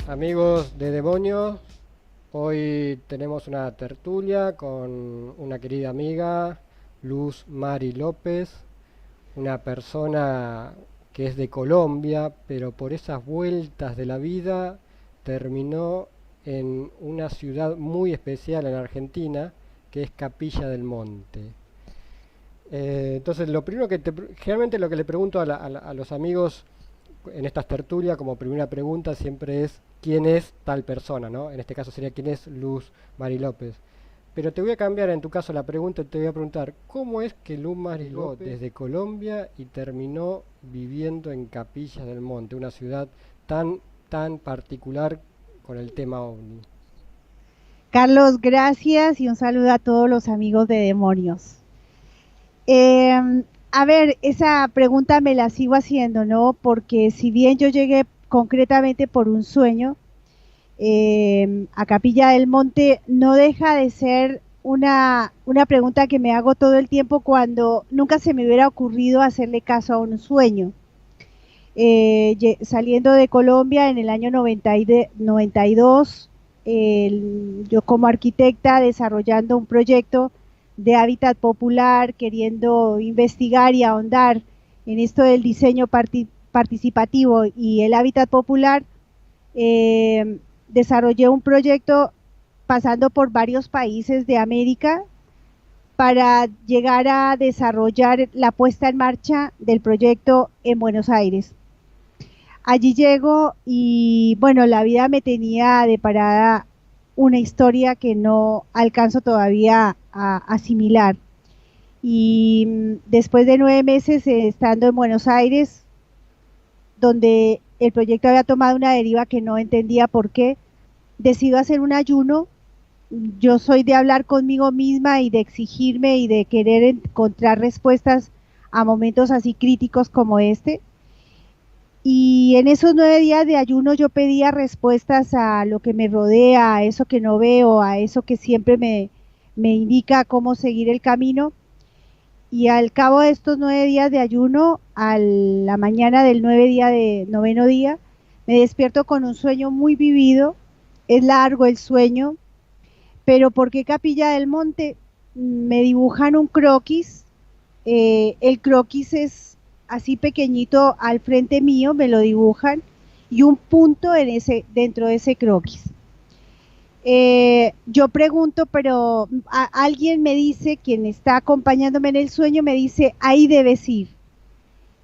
Amigos de Demonios, hoy tenemos una tertulia con una querida amiga, Luz Mari López, una persona que es de Colombia, pero por esas vueltas de la vida terminó en una ciudad muy especial en Argentina, que es Capilla del Monte. Entonces, lo primero generalmente lo que le pregunto a los amigos en estas tertulias, como primera pregunta, siempre es quién es tal persona, ¿no? En este caso sería quién es Luz Mari López. Pero te voy a cambiar en tu caso la pregunta y te voy a preguntar, ¿cómo es que Luz Mari López desde Colombia y terminó viviendo en Capilla del Monte, una ciudad tan particular con el tema OVNI? Carlos, gracias y un saludo a todos los amigos de Demonios. A ver, esa pregunta me la sigo haciendo, ¿no? Porque si bien yo llegué concretamente por un sueño a Capilla del Monte, no deja de ser una pregunta que me hago todo el tiempo cuando nunca se me hubiera ocurrido hacerle caso a un sueño. Saliendo de Colombia en el año 92, yo como arquitecta desarrollando un proyecto de hábitat popular, queriendo investigar y ahondar en esto del diseño participativo y el hábitat popular, desarrollé un proyecto pasando por varios países de América para llegar a desarrollar la puesta en marcha del proyecto en Buenos Aires. Allí llego y bueno, la vida me tenía deparada una historia que no alcanzo todavía a asimilar. Y después de 9 meses estando en Buenos Aires, donde el proyecto había tomado una deriva que no entendía por qué, decido hacer un ayuno. Yo soy de hablar conmigo misma y de exigirme y de querer encontrar respuestas a momentos así críticos como este. Y en esos 9 días de ayuno yo pedía respuestas a lo que me rodea, a eso que no veo, a eso que siempre me indica cómo seguir el camino. Y al cabo de estos 9 días de ayuno, a la mañana del noveno día, me despierto con un sueño muy vivido. Es largo el sueño, pero ¿por qué Capilla del Monte? Me dibujan un croquis. El croquis es así pequeñito al frente mío, me lo dibujan, y un punto dentro de ese croquis. Yo pregunto, pero alguien me dice, quien está acompañándome en el sueño, me dice, ahí debes ir.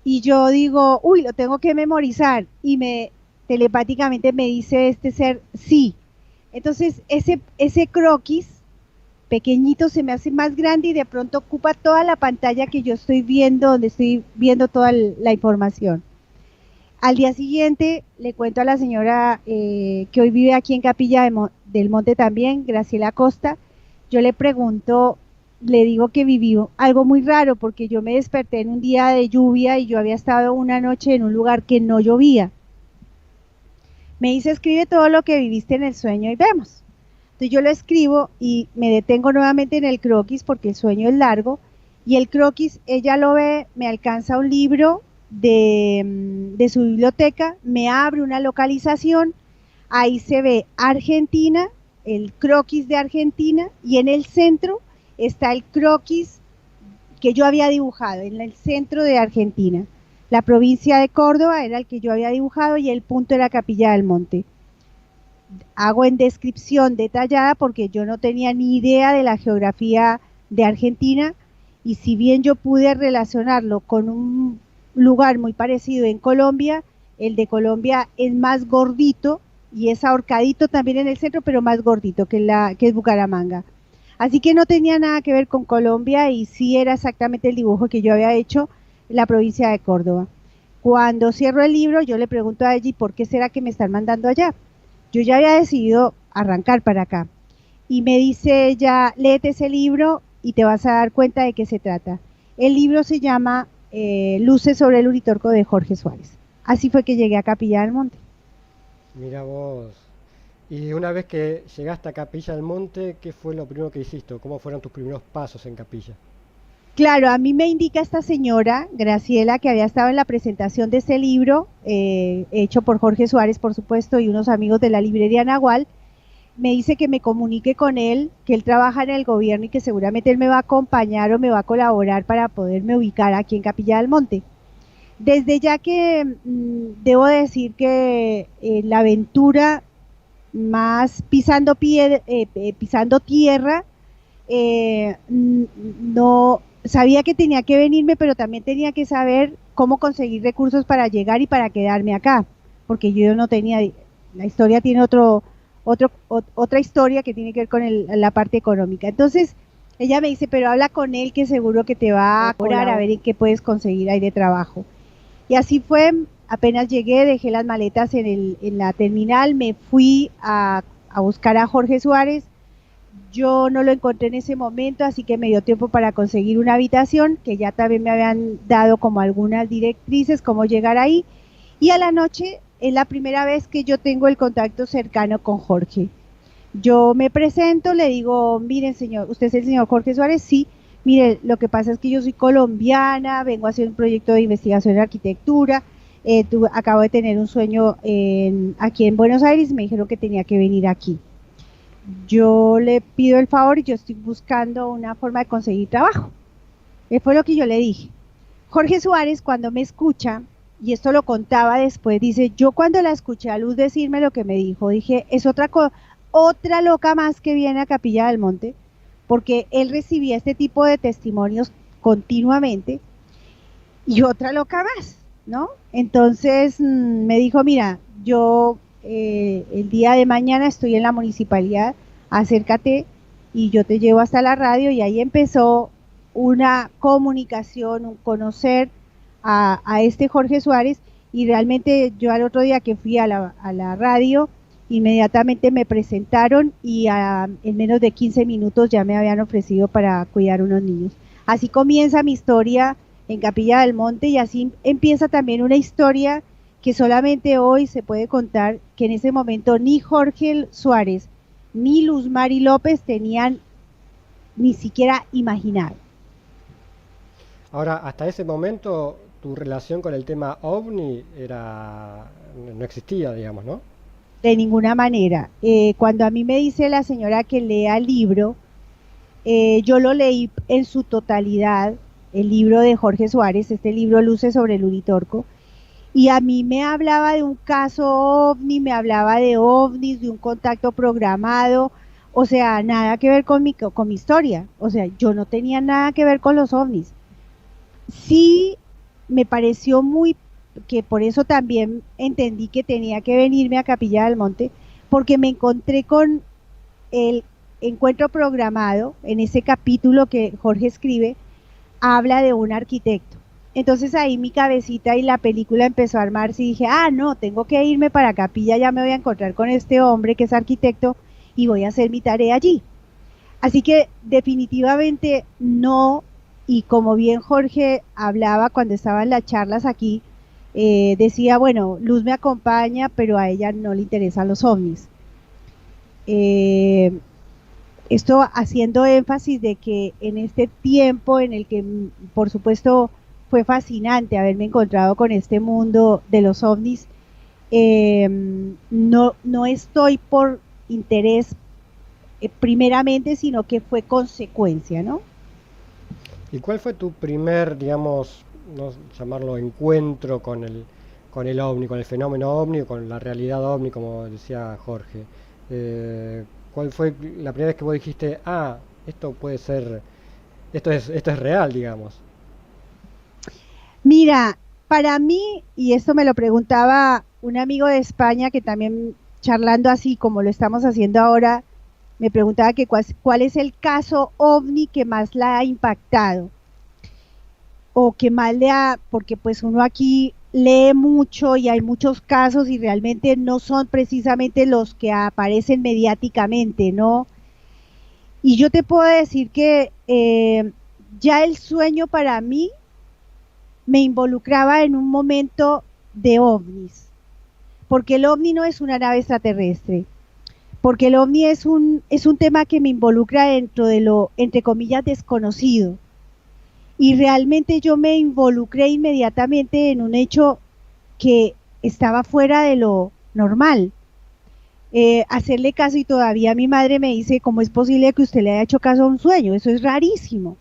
Y yo digo, uy, lo tengo que memorizar. Y telepáticamente me dice este ser, sí. Entonces, ese croquis pequeñito se me hace más grande y de pronto ocupa toda la pantalla que yo estoy viendo, donde estoy viendo toda la información. Al día siguiente le cuento a la señora que hoy vive aquí en Capilla del Monte también, Graciela Costa. Yo le pregunto, le digo que viví algo muy raro porque yo me desperté en un día de lluvia y yo había estado una noche en un lugar que no llovía. Me dice, escribe todo lo que viviste en el sueño y vemos. Entonces yo lo escribo y me detengo nuevamente en el croquis porque el sueño es largo, y el croquis, ella lo ve, me alcanza un libro de su biblioteca, me abre una localización, ahí se ve Argentina, el croquis de Argentina, y en el centro está el croquis que yo había dibujado, en el centro de Argentina. La provincia de Córdoba era el que yo había dibujado y el punto era Capilla del Monte. Hago en descripción detallada porque yo no tenía ni idea de la geografía de Argentina, y si bien yo pude relacionarlo con un lugar muy parecido en Colombia, el de Colombia es más gordito y es ahorcadito también en el centro, pero más gordito que es Bucaramanga. Así que no tenía nada que ver con Colombia y sí era exactamente el dibujo que yo había hecho en la provincia de Córdoba. Cuando cierro el libro, yo le pregunto a ella, ¿por qué será que me están mandando allá? Yo ya había decidido arrancar para acá. Y me dice ella, léete ese libro y te vas a dar cuenta de qué se trata. El libro se llama Luces sobre el Uritorco, de Jorge Suárez. Así fue que llegué a Capilla del Monte. Mira vos. Y una vez que llegaste a Capilla del Monte, ¿qué fue lo primero que hiciste? ¿Cómo fueron tus primeros pasos en Capilla? Claro, a mí me indica esta señora, Graciela, que había estado en la presentación de este libro, hecho por Jorge Suárez, por supuesto, y unos amigos de la librería Nahual. Me dice que me comunique con él, que él trabaja en el gobierno y que seguramente él me va a acompañar o me va a colaborar para poderme ubicar aquí en Capilla del Monte. Desde ya que debo decir que la aventura más pisando tierra, no sabía que tenía que venirme, pero también tenía que saber cómo conseguir recursos para llegar y para quedarme acá, porque yo no tenía, la historia tiene otra historia que tiene que ver con la parte económica. Entonces, ella me dice, pero habla con él que seguro que te va a colaborar a ver en qué puedes conseguir ahí de trabajo. Y así fue, apenas llegué, dejé las maletas en la terminal, me fui a buscar a Jorge Suárez. Yo no lo encontré en ese momento, así que me dio tiempo para conseguir una habitación, que ya también me habían dado como algunas directrices, cómo llegar ahí. Y a la noche es la primera vez que yo tengo el contacto cercano con Jorge. Yo me presento, le digo, miren señor, ¿usted es el señor Jorge Suárez? Sí. Mire, lo que pasa es que yo soy colombiana, vengo a hacer un proyecto de investigación en arquitectura, acabo de tener un sueño aquí en Buenos Aires y me dijeron que tenía que venir aquí. Yo le pido el favor y yo estoy buscando una forma de conseguir trabajo. Fue lo que yo le dije. Jorge Suárez, cuando me escucha, y esto lo contaba después, dice, yo cuando la escuché a Luz decirme lo que me dijo, dije, es otra loca más que viene a Capilla del Monte, porque él recibía este tipo de testimonios continuamente, y otra loca más, ¿no? Entonces me dijo, mira, yo el día de mañana estoy en la municipalidad, acércate y yo te llevo hasta la radio, y ahí empezó una comunicación, un conocer a este Jorge Suárez, y realmente yo al otro día que fui a la radio, inmediatamente me presentaron y en menos de 15 minutos ya me habían ofrecido para cuidar unos niños. Así comienza mi historia en Capilla del Monte, y así empieza también una historia que solamente hoy se puede contar, que en ese momento ni Jorge Suárez ni Luz Mari López tenían ni siquiera imaginado. Ahora, hasta ese momento, tu relación con el tema ovni no existía, digamos, ¿no? De ninguna manera. Cuando a mí me dice la señora que lea el libro, yo lo leí en su totalidad, el libro de Jorge Suárez, este libro Luces sobre el Uritorco, y a mí me hablaba de un caso ovni, me hablaba de ovnis, de un contacto programado, o sea, nada que ver con mi historia, o sea, yo no tenía nada que ver con los ovnis. Sí me pareció que por eso también entendí que tenía que venirme a Capilla del Monte, porque me encontré con el encuentro programado. En ese capítulo que Jorge escribe, habla de un arquitecto. Entonces ahí mi cabecita y la película empezó a armarse y dije, no, tengo que irme para Capilla, ya me voy a encontrar con este hombre que es arquitecto y voy a hacer mi tarea allí. Así que definitivamente no, y como bien Jorge hablaba cuando estaba en las charlas aquí, decía, bueno, Luz me acompaña, pero a ella no le interesan los ovnis. Esto haciendo énfasis de que en este tiempo en el que, por supuesto, fue fascinante haberme encontrado con este mundo de los ovnis, no estoy por interés primeramente, sino que fue consecuencia, ¿no? ¿Y cuál fue tu primer, digamos, no llamarlo encuentro con el ovni, con el fenómeno ovni, o con la realidad ovni, como decía Jorge? ¿Cuál fue la primera vez que vos dijiste, esto puede ser, esto es real, digamos? Mira, para mí, y esto me lo preguntaba un amigo de España que también charlando así como lo estamos haciendo ahora, me preguntaba que cuál es el caso ovni que más la ha impactado o que más porque pues uno aquí lee mucho y hay muchos casos y realmente no son precisamente los que aparecen mediáticamente, ¿no? Y yo te puedo decir que ya el sueño para mí me involucraba en un momento de ovnis, porque el ovni no es una nave extraterrestre, porque el ovni es un tema que me involucra dentro de lo, entre comillas, desconocido. Y realmente yo me involucré inmediatamente en un hecho que estaba fuera de lo normal. Hacerle caso, y todavía mi madre me dice, ¿cómo es posible que usted le haya hecho caso a un sueño? Eso es rarísimo.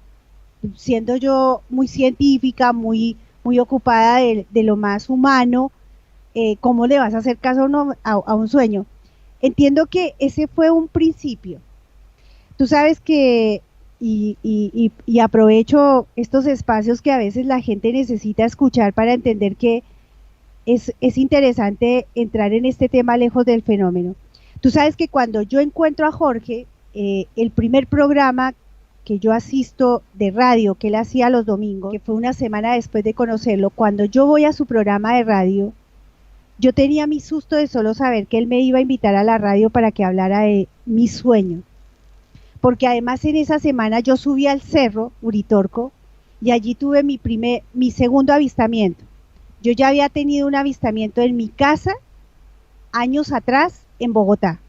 Siendo yo muy científica, muy ocupada de lo más humano, ¿cómo le vas a hacer caso a un sueño? Entiendo que ese fue un principio. Tú sabes que, y aprovecho estos espacios que a veces la gente necesita escuchar para entender que es interesante entrar en este tema lejos del fenómeno. Tú sabes que cuando yo encuentro a Jorge, el primer programa que yo asisto de radio que él hacía los domingos, que fue una semana después de conocerlo, cuando yo voy a su programa de radio, yo tenía mi susto de solo saber que él me iba a invitar a la radio para que hablara de mi sueño. Porque además en esa semana yo subí al cerro Uritorco y allí tuve mi segundo avistamiento. Yo ya había tenido un avistamiento en mi casa años atrás en Bogotá.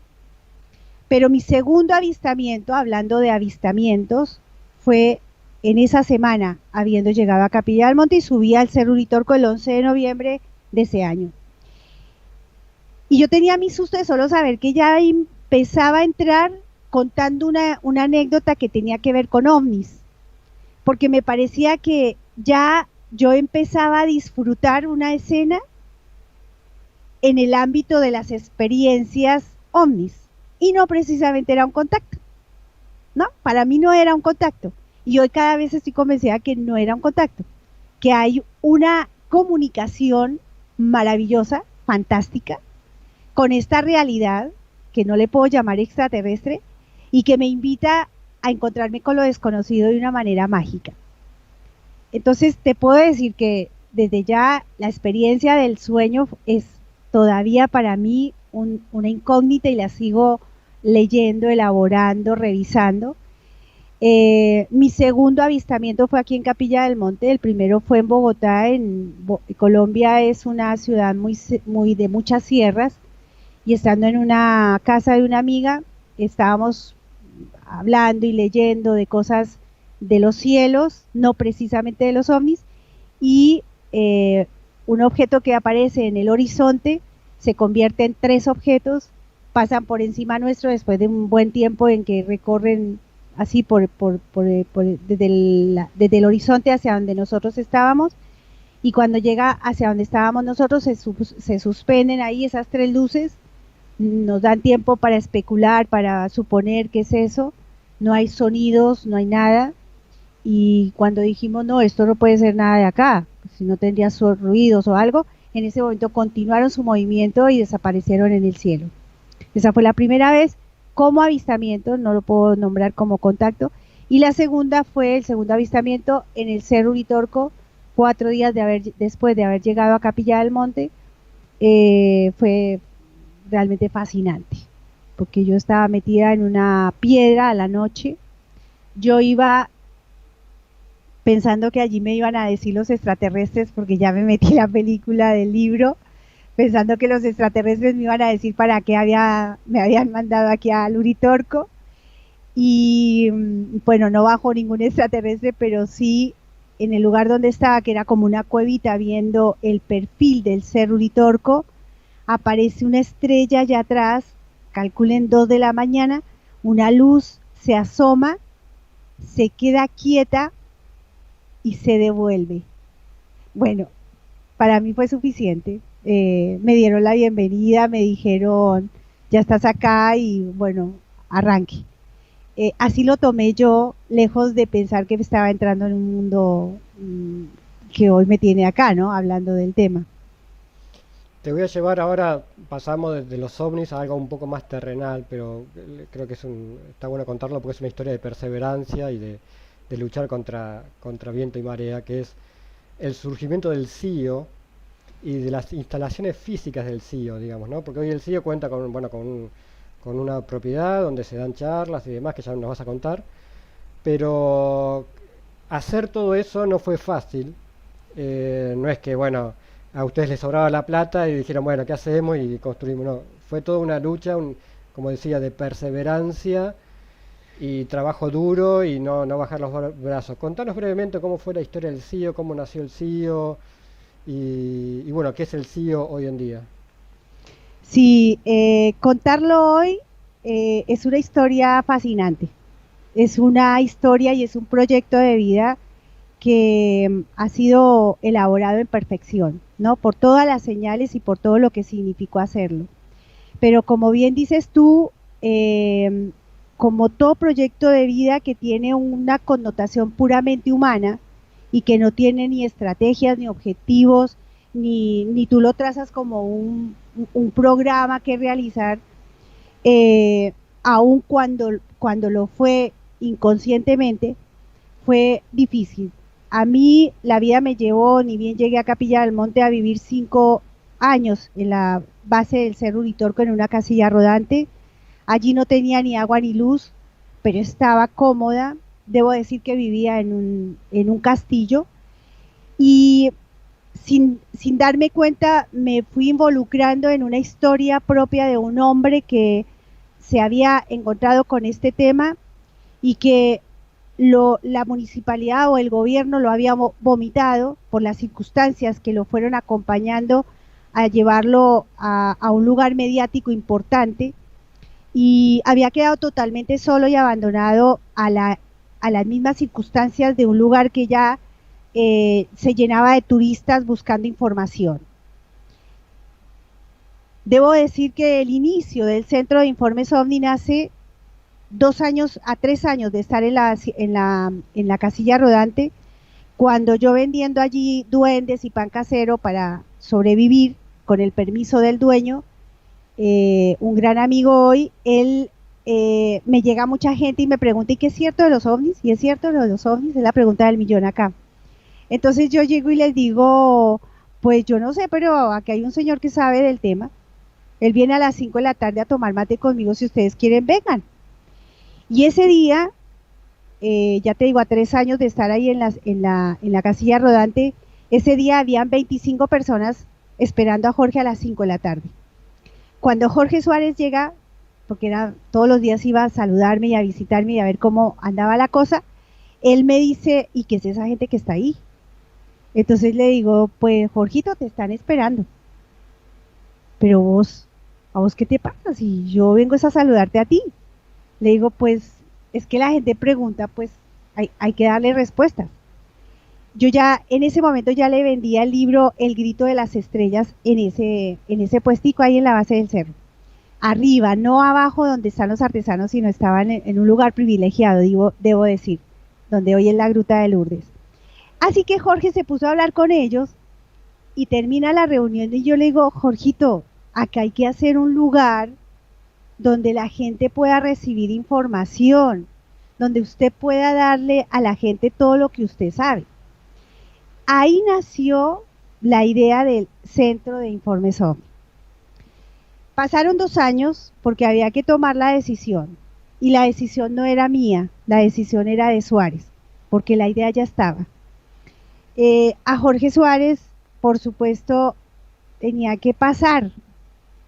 Pero mi segundo avistamiento, hablando de avistamientos, fue en esa semana, habiendo llegado a Capilla del Monte, y subí al Cerro Uritorco el 11 de noviembre de ese año. Y yo tenía mi susto de solo saber que ya empezaba a entrar contando una anécdota que tenía que ver con ovnis, porque me parecía que ya yo empezaba a disfrutar una escena en el ámbito de las experiencias ovnis, y no precisamente era un contacto, ¿no? Para mí no era un contacto, y hoy cada vez estoy convencida que no era un contacto, que hay una comunicación maravillosa, fantástica, con esta realidad, que no le puedo llamar extraterrestre, y que me invita a encontrarme con lo desconocido de una manera mágica. Entonces te puedo decir que desde ya la experiencia del sueño es todavía para mí una incógnita, y la sigo leyendo, elaborando, revisando. Mi segundo avistamiento fue aquí en Capilla del Monte. El primero fue en Bogotá. Colombia es una ciudad muy de muchas sierras, y estando en una casa de una amiga, estábamos hablando y leyendo de cosas de los cielos, no precisamente de los ovnis, y un objeto que aparece en el horizonte se convierte en 3 objetos, pasan por encima nuestro después de un buen tiempo en que recorren así desde el horizonte hacia donde nosotros estábamos, y cuando llega hacia donde estábamos nosotros se suspenden ahí esas 3 luces, nos dan tiempo para especular, para suponer qué es eso, no hay sonidos, no hay nada, y cuando dijimos no, esto no puede ser nada de acá, si no tendría ruidos o algo, en ese momento continuaron su movimiento y desaparecieron en el cielo. Esa fue la primera vez como avistamiento, no lo puedo nombrar como contacto, y la segunda fue el segundo avistamiento en el Cerro Uritorco, 4 días después de haber llegado a Capilla del Monte. Fue realmente fascinante, porque yo estaba metida en una piedra a la noche, yo iba pensando que allí me iban a decir los extraterrestres, porque ya me metí en la película del libro, pensando que los extraterrestres me iban a decir para qué me habían mandado aquí al Uritorco, y bueno, no bajó ningún extraterrestre, pero sí en el lugar donde estaba, que era como una cuevita viendo el perfil del Cerro Uritorco, aparece una estrella allá atrás, calculen 2 de la mañana, una luz se asoma, se queda quieta y se devuelve. Bueno, para mí fue suficiente. Me dieron la bienvenida, me dijeron, ya estás acá, y bueno, arranque. Así lo tomé yo, lejos de pensar que estaba entrando en un mundo que hoy me tiene acá, ¿no? Hablando del tema. Te voy a llevar ahora, pasamos de los ovnis a algo un poco más terrenal, pero creo que está bueno contarlo porque es una historia de perseverancia y de luchar contra viento y marea, que es el surgimiento del CIO y de las instalaciones físicas del CIO, digamos, ¿no? Porque hoy el CIO cuenta con una propiedad donde se dan charlas y demás, que ya nos vas a contar, pero hacer todo eso no fue fácil. No es que, bueno, a ustedes les sobraba la plata y dijeron, bueno, ¿qué hacemos? Y construimos. No, fue toda una lucha, como decía, de perseverancia, y trabajo duro y no bajar los brazos. Contanos brevemente cómo fue la historia del CIO, cómo nació el CIO y bueno, qué es el CIO hoy en día. Sí, contarlo hoy es una historia fascinante. Es una historia y es un proyecto de vida que ha sido elaborado en perfección, ¿no? Por todas las señales y por todo lo que significó hacerlo. Pero como bien dices tú, como todo proyecto de vida que tiene una connotación puramente humana y que no tiene ni estrategias, ni objetivos, ni tú lo trazas como un programa que realizar, eh, aun cuando lo fue inconscientemente, fue difícil. A mí la vida me llevó, ni bien llegué a Capilla del Monte, a vivir 5 años en la base del Cerro Uritorco en una casilla rodante. Allí no tenía ni agua ni luz, pero estaba cómoda. Debo decir que vivía en un castillo y sin darme cuenta me fui involucrando en una historia propia de un hombre que se había encontrado con este tema y que la municipalidad o el gobierno lo había vomitado por las circunstancias que lo fueron acompañando a llevarlo a un lugar mediático importante y había quedado totalmente solo y abandonado a las mismas circunstancias de un lugar que ya se llenaba de turistas buscando información. Debo decir que el inicio del Centro de Informes OVNI nace 2 años a 3 años de estar en la casilla rodante, cuando yo vendiendo allí duendes y pan casero para sobrevivir con el permiso del dueño, un gran amigo hoy, él me llega mucha gente y me pregunta, ¿y qué es cierto de los ovnis? ¿Y es cierto de los ovnis? Es la pregunta del millón acá. Entonces yo llego y les digo, pues yo no sé, pero aquí hay un señor que sabe del tema. Él viene a las 5 de la tarde a tomar mate conmigo, si ustedes quieren, vengan. Y ese día, ya te digo, a 3 años de estar ahí en la casilla rodante, ese día habían 25 personas esperando a Jorge a las 5 de la tarde. Cuando Jorge Suárez llega, porque todos los días iba a saludarme y a visitarme y a ver cómo andaba la cosa, él me dice, ¿y qué es esa gente que está ahí? Entonces le digo, pues Jorgito, te están esperando. Pero vos, ¿a vos qué te pasa? Si yo vengo es a saludarte a ti. Le digo, pues es que la gente pregunta, pues hay que darle respuestas. Yo ya en ese momento ya le vendía el libro El grito de las estrellas en ese puestico ahí en la base del cerro. Arriba, no abajo donde están los artesanos, sino estaban en un lugar privilegiado, debo decir, donde hoy es la Gruta de Lourdes. Así que Jorge se puso a hablar con ellos y termina la reunión y yo le digo, Jorgito, acá hay que hacer un lugar donde la gente pueda recibir información, donde usted pueda darle a la gente todo lo que usted sabe. Ahí nació la idea del Centro de Informes OVNI. Pasaron 2 años porque había que tomar la decisión y la decisión no era mía, la decisión era de Suárez, porque la idea ya estaba. A Jorge Suárez, por supuesto, tenía que pasar,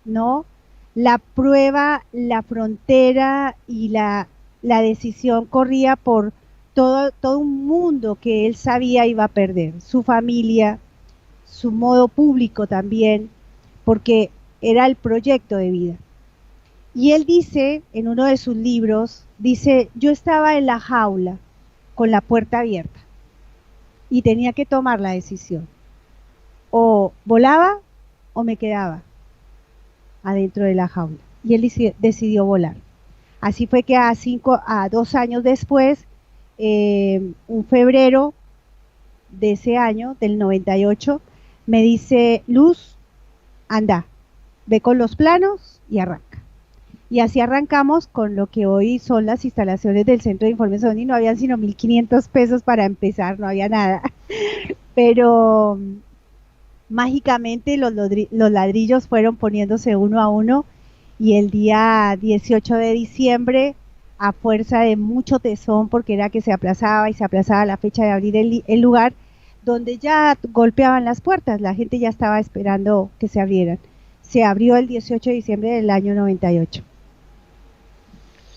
¿no? La prueba, la frontera y la decisión corría por todo un mundo que él sabía iba a perder, su familia, su modo público también, porque era el proyecto de vida. Y él dice, en uno de sus libros, dice, yo estaba en la jaula con la puerta abierta y tenía que tomar la decisión. O volaba o me quedaba adentro de la jaula. Y él decidió volar. Así fue que a 2 años después, un febrero de ese año, del 98, me dice, Luz, anda, ve con los planos y arranca. Y así arrancamos con lo que hoy son las instalaciones del Centro de Informes OVNI. No habían sino 1.500 pesos para empezar, no había nada. Pero mágicamente los ladrillos fueron poniéndose uno a uno y el día 18 de diciembre, a fuerza de mucho tesón, porque era que se aplazaba y se aplazaba la fecha de abrir el lugar, donde ya golpeaban las puertas, la gente ya estaba esperando que se abrieran. Se abrió el 18 de diciembre del año 98.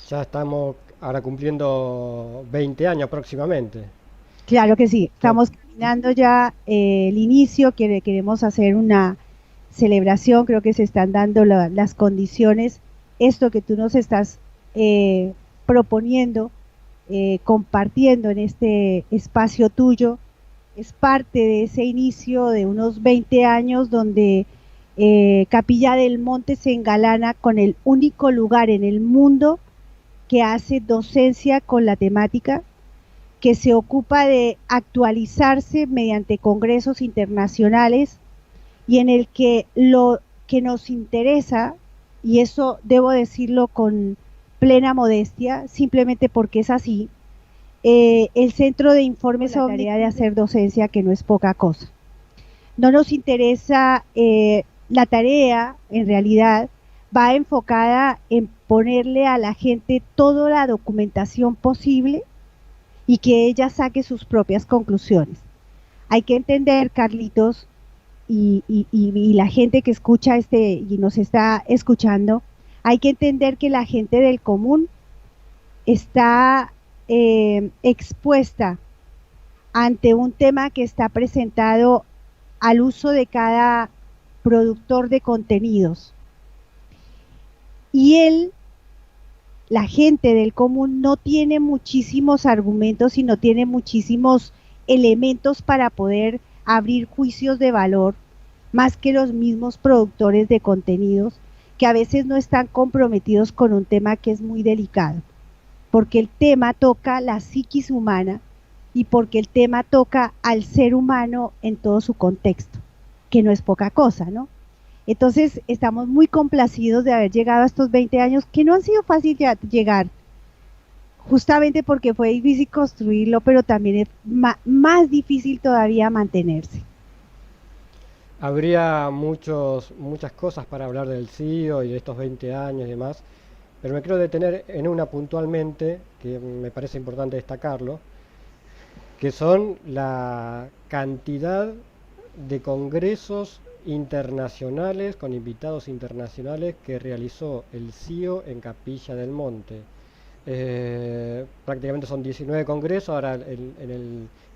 Ya estamos ahora cumpliendo 20 años próximamente. Claro que sí, Claro. estamos caminando ya el inicio, queremos hacer una celebración, creo que se están dando las condiciones, esto que tú nos estás proponiendo, compartiendo en este espacio tuyo, es parte de ese inicio de unos 20 años donde Capilla del Monte se engalana con el único lugar en el mundo que hace docencia con la temática, que se ocupa de actualizarse mediante congresos internacionales y en el que lo que nos interesa, y eso debo decirlo con plena modestia, simplemente porque es así, el Centro de Informes sobre la tarea de hacer docencia, que no es poca cosa. No nos interesa la tarea, en realidad, va enfocada en ponerle a la gente toda la documentación posible y que ella saque sus propias conclusiones. Hay que entender, Carlitos, y la gente que escucha y nos está escuchando, hay que entender que la gente del común está expuesta ante un tema que está presentado al uso de cada productor de contenidos. Y la gente del común no tiene muchísimos argumentos y no tiene muchísimos elementos para poder abrir juicios de valor, más que los mismos productores de contenidos, que a veces no están comprometidos con un tema que es muy delicado, porque el tema toca la psiquis humana y porque el tema toca al ser humano en todo su contexto, que no es poca cosa, ¿no? Entonces, estamos muy complacidos de haber llegado a estos 20 años, que no han sido fácil llegar, justamente porque fue difícil construirlo, pero también es más difícil todavía mantenerse. Habría muchas cosas para hablar del CIO y de estos 20 años y demás, pero me quiero detener en una puntualmente, que me parece importante destacarlo, que son la cantidad de congresos internacionales con invitados internacionales que realizó el CIO en Capilla del Monte. Prácticamente son 19 congresos, ahora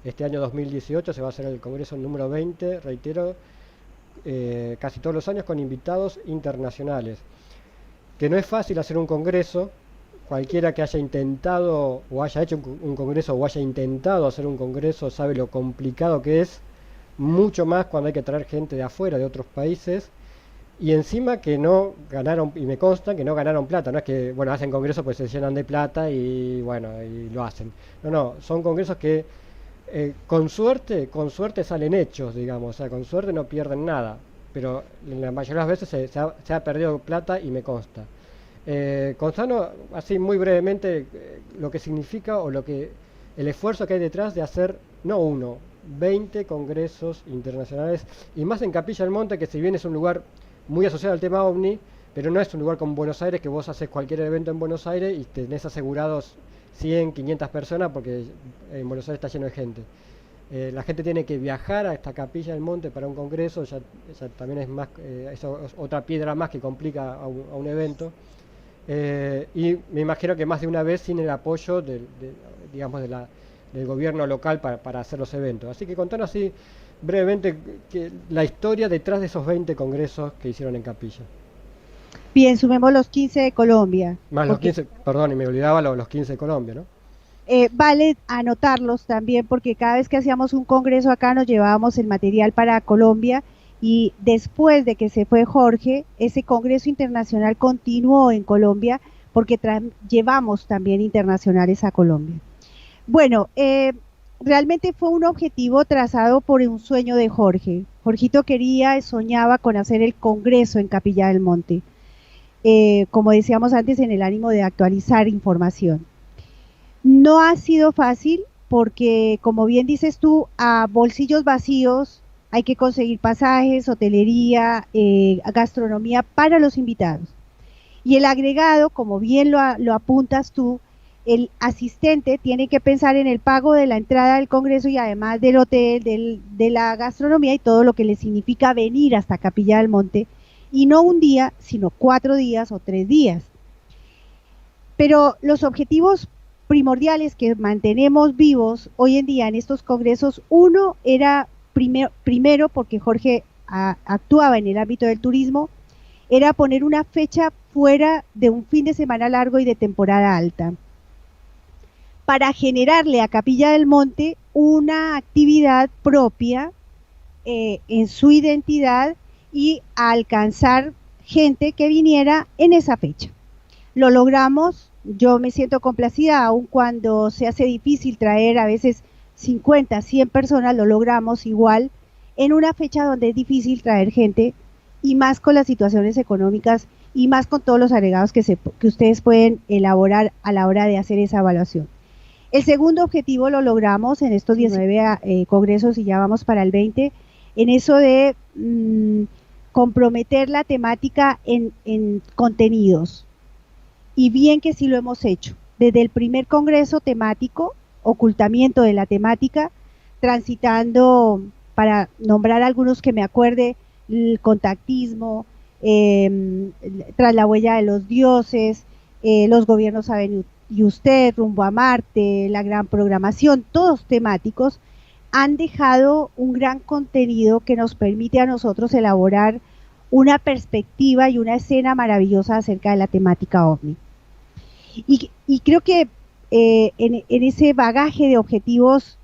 este año 2018 se va a hacer el congreso número 20, reitero, casi todos los años con invitados internacionales. Que no es fácil hacer un congreso, cualquiera que haya intentado o haya hecho un congreso o haya intentado hacer un congreso sabe lo complicado que es, mucho más cuando hay que traer gente de afuera, de otros países, y encima que no ganaron, y me consta que no ganaron plata, no es que, bueno, hacen congresos pues se llenan de plata y bueno, y lo hacen. No, no, son congresos que con suerte salen hechos, digamos, o sea, con suerte no pierden nada, pero la mayoría de las veces se ha perdido plata y me consta. Constanos, así muy brevemente, lo que significa o el esfuerzo que hay detrás de hacer, no uno, 20 congresos internacionales, y más en Capilla del Monte, que si bien es un lugar muy asociado al tema OVNI, pero no es un lugar como Buenos Aires, que vos haces cualquier evento en Buenos Aires y tenés asegurados 100, 500 personas, porque en Buenos Aires está lleno de gente. La gente tiene que viajar a esta Capilla del Monte para un congreso, ya también es más, eso es otra piedra más que complica a un evento. Y me imagino que más de una vez sin el apoyo digamos, del gobierno local para hacer los eventos. Así que contanos así brevemente la historia detrás de esos 20 congresos que hicieron en Capilla. Bien, sumemos los 15 de Colombia. Más los 15, perdón, y me olvidaba los 15 de Colombia, ¿no? Vale anotarlos también, porque cada vez que hacíamos un congreso acá nos llevábamos el material para Colombia, y después de que se fue Jorge, ese congreso internacional continuó en Colombia, porque llevamos también internacionales a Colombia. Bueno, realmente fue un objetivo trazado por un sueño de Jorge. Jorgito soñaba con hacer el congreso en Capilla del Monte, como decíamos antes, en el ánimo de actualizar información. No ha sido fácil porque, como bien dices tú, a bolsillos vacíos hay que conseguir pasajes, hotelería, gastronomía para los invitados. Y el agregado, como bien lo apuntas tú, el asistente tiene que pensar en el pago de la entrada del congreso y además del hotel, de la gastronomía y todo lo que le significa venir hasta Capilla del Monte, y no un día, sino 4 días o 3 días. Pero los objetivos primordiales que mantenemos vivos hoy en día en estos congresos, uno era primero porque Jorge actuaba en el ámbito del turismo, era poner una fecha fuera de un fin de semana largo y de temporada alta, para generarle a Capilla del Monte una actividad propia en su identidad y a alcanzar gente que viniera en esa fecha. Lo logramos, yo me siento complacida, aun cuando se hace difícil traer a veces 50, 100 personas, lo logramos igual en una fecha donde es difícil traer gente, y más con las situaciones económicas y más con todos los agregados que ustedes pueden elaborar a la hora de hacer esa evaluación. El segundo objetivo lo logramos en estos 19 congresos y ya vamos para el 20, en eso de comprometer la temática en contenidos. Y bien que sí lo hemos hecho. Desde el primer congreso temático, ocultamiento de la temática, transitando, para nombrar algunos que me acuerde, el contactismo, tras la huella de los dioses, los gobiernos saben y usted, rumbo a Marte, la gran programación, todos temáticos, han dejado un gran contenido que nos permite a nosotros elaborar una perspectiva y una escena maravillosa acerca de la temática OVNI. Y creo que en ese bagaje de objetivos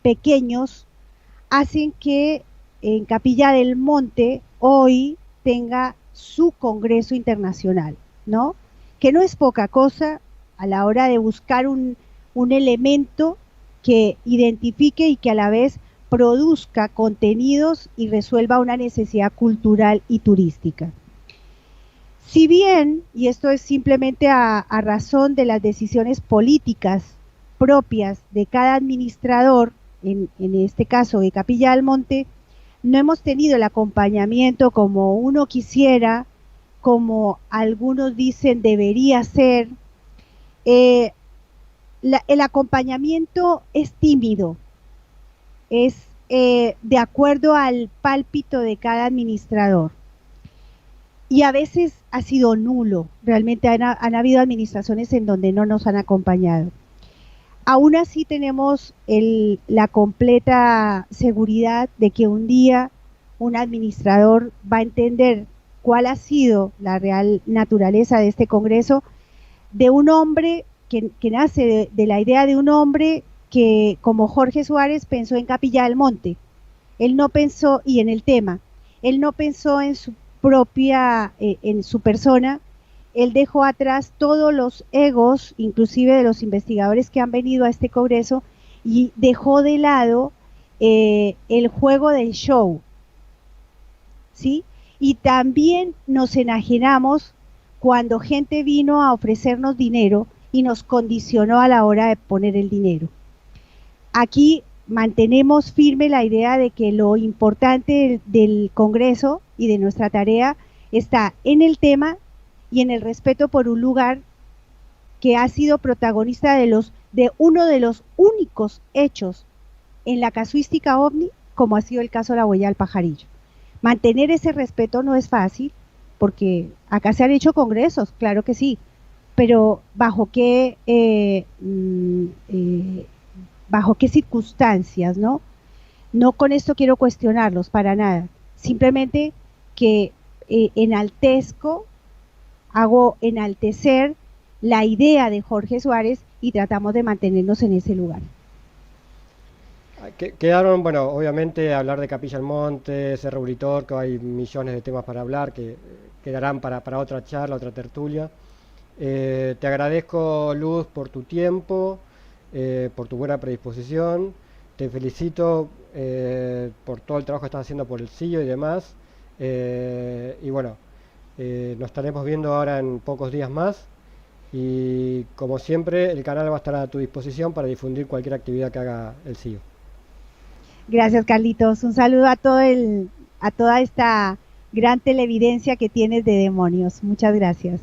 pequeños hacen que en Capilla del Monte hoy tenga su Congreso Internacional, ¿no? Que no es poca cosa a la hora de buscar un elemento que identifique y que a la vez produzca contenidos y resuelva una necesidad cultural y turística. Si bien, y esto es simplemente a razón de las decisiones políticas propias de cada administrador, en este caso de Capilla del Monte, no hemos tenido el acompañamiento como uno quisiera, como algunos dicen debería ser. El acompañamiento es tímido, es de acuerdo al pálpito de cada administrador. Y a veces ha sido nulo, realmente han habido administraciones en donde no nos han acompañado. Aún así tenemos la completa seguridad de que un día un administrador va a entender cuál ha sido la real naturaleza de este congreso, de un hombre que nace de la idea de un hombre que, como Jorge Suárez, pensó en Capilla del Monte. Él no pensó, y en el tema, él no pensó en su propia, en su persona. Él dejó atrás todos los egos, inclusive de los investigadores que han venido a este congreso, y dejó de lado el juego del show, ¿sí? Y también nos enajenamos cuando gente vino a ofrecernos dinero y nos condicionó a la hora de poner el dinero. Aquí mantenemos firme la idea de que lo importante del Congreso y de nuestra tarea está en el tema y en el respeto por un lugar que ha sido protagonista de uno de los únicos hechos en la casuística OVNI, como ha sido el caso de la huella del pajarillo. Mantener ese respeto no es fácil, porque acá se han hecho congresos, claro que sí, pero ¿bajo qué circunstancias, no? No con esto quiero cuestionarlos para nada, simplemente que hago enaltecer la idea de Jorge Suárez y tratamos de mantenernos en ese lugar. Quedaron, bueno, obviamente hablar de Capilla del Monte, Cerro Uritorco, hay millones de temas para hablar que quedarán para otra charla, otra tertulia. Te agradezco, Luz, por tu tiempo, por tu buena predisposición. Te felicito por todo el trabajo que estás haciendo por el CIO y demás. Y bueno, nos estaremos viendo ahora en pocos días más. Y como siempre, el canal va a estar a tu disposición para difundir cualquier actividad que haga el CIO. Gracias, Carlitos. Un saludo a toda esta gran televidencia que tienes de demonios. Muchas gracias.